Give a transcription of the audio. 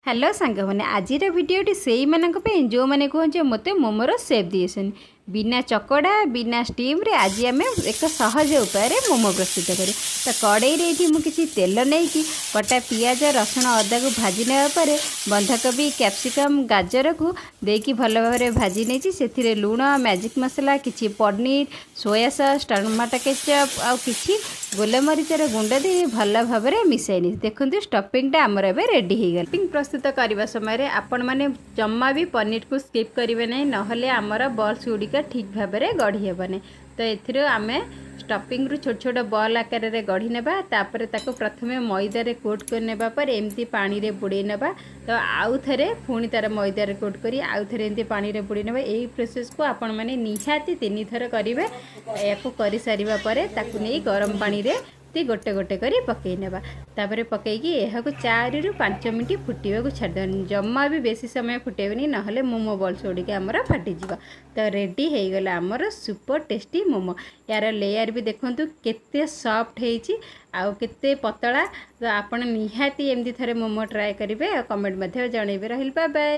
Hello सांग मैंने आज भिडियोटी से ही जो मैंने कहते मत मोमोर सेप दिए बिना चकड़ा बिना स्टीम रे आज आम एक सहज उपाय मोमो प्रस्तुत करें। तो कड़े ये मुझे तेल नहीं कटा पियाज रसुण अदा को भाजी नापर बंधाकोबी कैप्सिकम गाजर को देकी भल भाव भाजी नहीं से लुण मैजिक मसला किसी paneer soya sauce tomato ketchup आ कि गोलमरीचर गुंड दे भल भाव मिसाई देखते स्टफिंगटा आमर ए रेडी हो गला। स्टफिंग प्रस्तुत करने समय आपण मैंने जमा भी पनीर को स्किप करेंगे नहीं नहले आमर बल्स गुड़िक ठीक भाव में गढ़ी हेबनी। तो ये आम स्टफिंग रू छोट छोट बॉल आकार रे गढ़ी नेबा तापर ताको प्रथमे मैदा रे कोट कर नेबा पर एमती पानी रे बुड़े नेबा। तो आउ थरे पुणी तार मैदा रे कोट करी आउ थरे एमती पानी रे बुड़े नेबा। एही प्रोसेस को आपण माने निहाती 3 थर करिवे। याको करि सारिबा परे ताकु नै गरम पानी रे गोटे गोटे करी पकई नेबा तापर पकईकी यह 4 ରୁ 5 मिनट फुटा को छाड़ जमा भी बेसी समय फुटेबनी नहले मोमो बल्स गुड़िक आमर फाटीज। तो रेडी हो गला आमर सुपर टेस्टी मोमो। यार लेयर भी देखंतु केते सॉफ्ट होईची आउ केते पतला। तो आपण निहाती एमती थरे मोमो ट्राए करेंगे कमेंट मध्य जनइबे। रहिल बाय बाय।